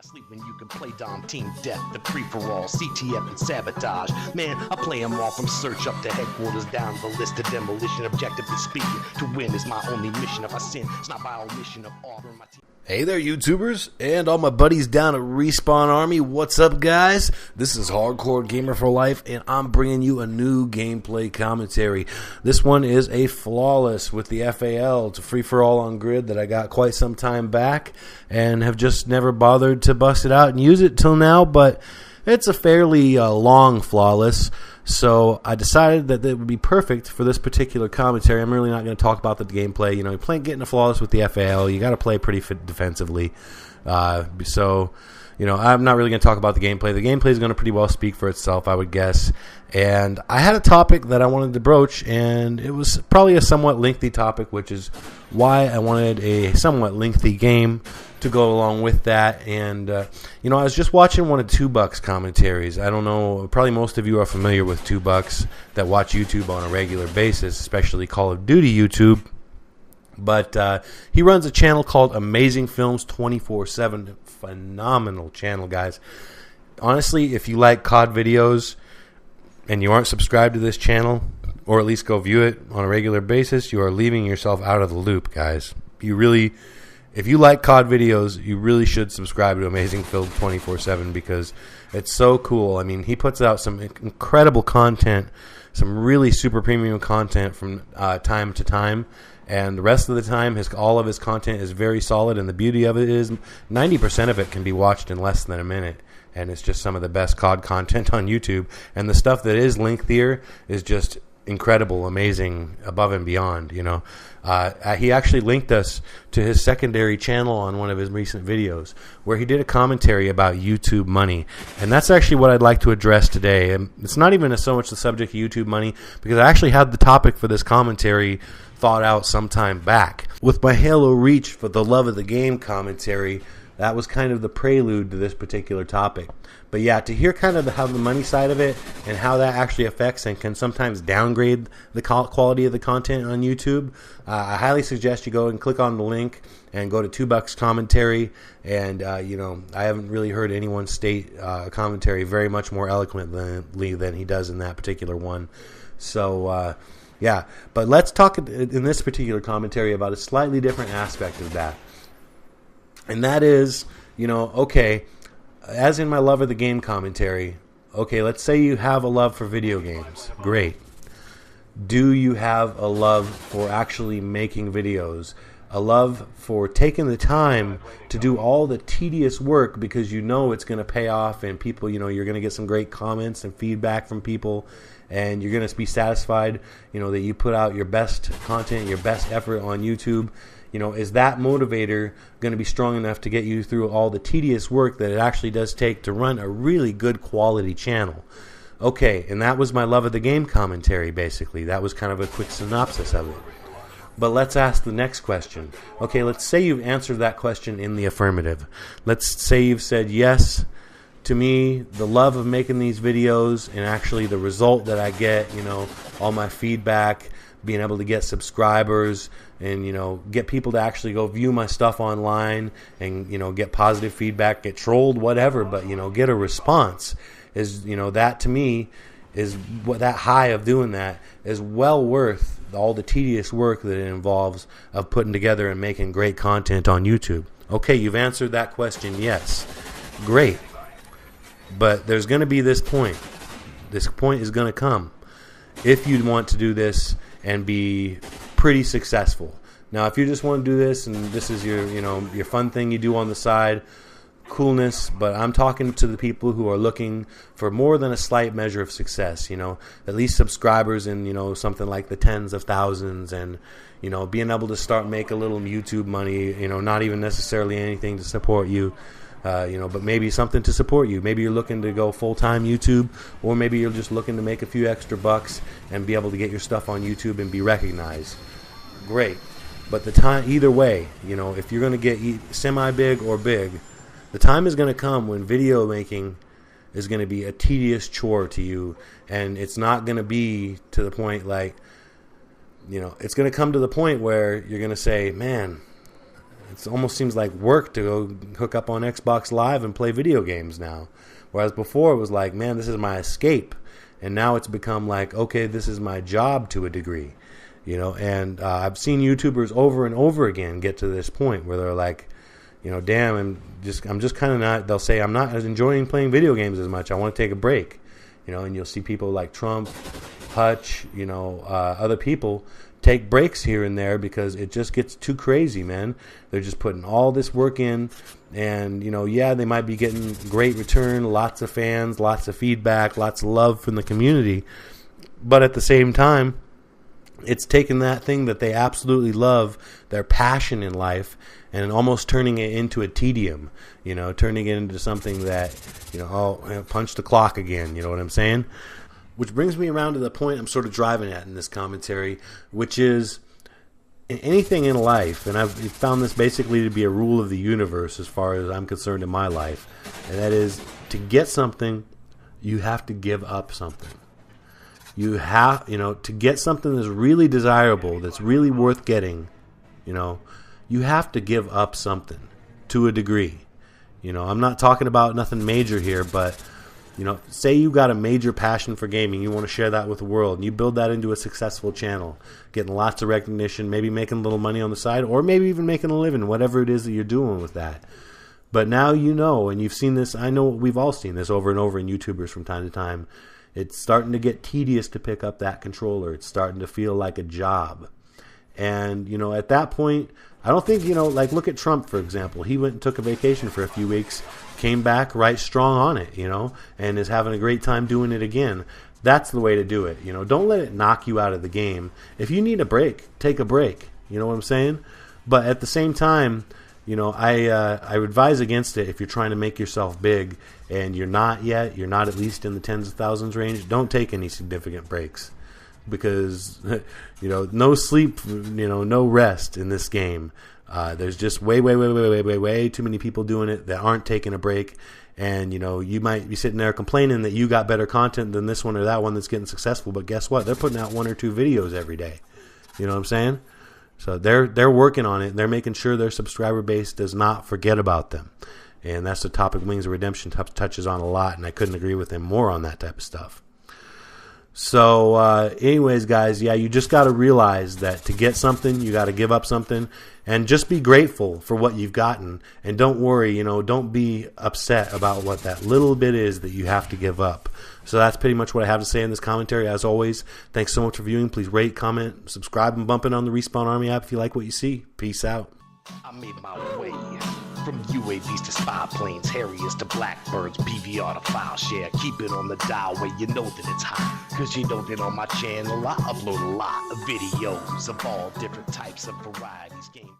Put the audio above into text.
sleep when you can play Dom Team Death, the free-for-all, CTF and Sabotage. Man, I play them all from search up to headquarters, down the list of demolition. Objectively speaking, to win is my only mission. If I sin, it's not by omission of offering my team. Hey there, YouTubers, and all my buddies down at Respawn Army. What's up, guys? This is Hardcore Gamer for Life, and I'm bringing you a new gameplay commentary. This one is a flawless with the FAL. It's a free-for-all on grid that I got quite some time back and have just never bothered to bust it out and use it till now, but it's a fairly long flawless. So I decided that it would be perfect for this particular commentary. I'm really not going to talk about the gameplay. You know, you're getting a flawless with the FAL. You got to play pretty defensively. So, you know, I'm not really going to talk about the gameplay. The gameplay is going to pretty well speak for itself, I would guess. And I had a topic that I wanted to broach, and it was probably a somewhat lengthy topic, which is why I wanted a somewhat lengthy game to go along with that. And you know, I was just watching one of 2Buck's commentaries. I don't know, probably most of you are familiar with 2Bucks that watch YouTube on a regular basis, especially Call of Duty YouTube. But he runs a channel called Amazing Films 24/7. Phenomenal channel, guys. Honestly, if you like COD videos and you aren't subscribed to this channel, or at least go view it on a regular basis, you are leaving yourself out of the loop, guys. You really, if you like COD videos, you really should subscribe to Amazing Film 24/7 because it's so cool. I mean, he puts out some incredible content, some really super premium content from time to time. And the rest of the time, all of his content is very solid. And the beauty of it is 90% of it can be watched in less than a minute. And it's just some of the best COD content on YouTube. And the stuff that is lengthier is just incredible, amazing, above and beyond, you know. He actually linked us to his secondary channel on one of his recent videos where he did a commentary about YouTube money. And that's actually what I'd like to address today. And it's not even so much the subject of YouTube money, because I actually had the topic for this commentary thought out some time back. With my Halo Reach for the Love of the Game commentary, that was kind of the prelude to this particular topic. But yeah, to hear kind of how the money side of it and how that actually affects and can sometimes downgrade the quality of the content on YouTube, I highly suggest you go and click on the link and go to 2Bucks commentary. And you know, I haven't really heard anyone state a commentary very much more eloquently than he does in that particular one. So yeah, but let's talk in this particular commentary about a slightly different aspect of that. And that is, you know, okay, as in my Love of the Game commentary, okay, let's say you have a love for video games. Great. Do you have a love for actually making videos? A love for taking the time to do all the tedious work because you know it's going to pay off and people, you know, you're going to get some great comments and feedback from people and you're going to be satisfied, you know, that you put out your best content, your best effort on YouTube. You know, is that motivator going to be strong enough to get you through all the tedious work that it actually does take to run a really good quality channel? Okay, and that was my Love of the Game commentary, basically. That was kind of a quick synopsis of it. But let's ask the next question. Okay, let's say you've answered that question in the affirmative. Let's say you've said, yes, to me, the love of making these videos and actually the result that I get, you know, all my feedback, being able to get subscribers and, you know, get people to actually go view my stuff online and, you know, get positive feedback, get trolled, whatever, but, you know, get a response is, you know, that to me is what that high of doing that is well worth all the tedious work that it involves of putting together and making great content on YouTube. Okay, you've answered that question, yes. Great. But there's going to be this point. This point is going to come if you want to do this and be pretty successful. Now, if you just want to do this and this is your, you know, your fun thing you do on the side, coolness, but I'm talking to the people who are looking for more than a slight measure of success, you know, at least subscribers in, you know, something like the tens of thousands and, you know, being able to start make a little YouTube money, you know, not even necessarily anything to support you. You know, but maybe something to support you. Maybe you're looking to go full-time YouTube, or maybe you're just looking to make a few extra bucks and be able to get your stuff on YouTube and be recognized. Great. But the time, either way, you know, if you're going to get semi-big or big, the time is going to come when video making is going to be a tedious chore to you, and it's not going to be to the point like, you know, it's going to come to the point where you're going to say, man, it almost seems like work to go hook up on Xbox Live and play video games now. Whereas before it was like, man, this is my escape. And now it's become like, okay, this is my job to a degree. And I've seen YouTubers over and over again get to this point where they're like, damn, I'm just kind of not, they'll say, I'm not enjoying playing video games as much. I want to take a break. And you'll see people like Trump, Hutch, other people take breaks here and there because it just gets too crazy, man. They're just putting all this work in, and they might be getting great return, lots of fans, lots of feedback, lots of love from the community, but at the same time, it's taking that thing that they absolutely love, their passion in life, and almost turning it into a tedium, turning it into something that, punch the clock again, you know what I'm saying? Which brings me around to the point I'm sort of driving at in this commentary, which is in anything in life, and I've found this basically to be a rule of the universe as far as I'm concerned in my life, and that is to get something, you have to give up something. You have, to get something that's really desirable, that's really worth getting, you have to give up something to a degree. I'm not talking about nothing major here, but say you got a major passion for gaming, you want to share that with the world, and you build that into a successful channel, getting lots of recognition, maybe making a little money on the side, or maybe even making a living, whatever it is that you're doing with that. But now and you've seen this, I know we've all seen this over and over in YouTubers from time to time, it's starting to get tedious to pick up that controller. It's starting to feel like a job. And, at that point, I don't think, look at Trump, for example. He went and took a vacation for a few weeks, came back right strong on it, and is having a great time doing it again. That's the way to do it. Don't let it knock you out of the game. If you need a break, take a break. You know what I'm saying? But at the same time, I advise against it if you're trying to make yourself big and you're not yet, you're not at least in the tens of thousands range. Don't take any significant breaks because, no sleep, no rest in this game. There's just way too many people doing it that aren't taking a break. And, you might be sitting there complaining that you got better content than this one or that one that's getting successful. But guess what? They're putting out 1 or 2 videos every day. You know what I'm saying? So they're working on it. They're making sure their subscriber base does not forget about them. And that's the topic Wings of Redemption touches on a lot, and I couldn't agree with him more on that type of stuff. So anyways, guys, you just got to realize that to get something, you got to give up something, and just be grateful for what you've gotten. And don't worry, don't be upset about what that little bit is that you have to give up. So that's pretty much what I have to say in this commentary. As always, thanks so much for viewing. Please rate, comment, subscribe, and bump it on the Respawn Army app if you like what you see. Peace out. I made my way from UAVs to spy planes, Harriers to Blackbirds, PVR to file share. Keep it on the dial where you know that it's hot. Cause you know that on my channel I upload a lot of videos of all different types of varieties. Game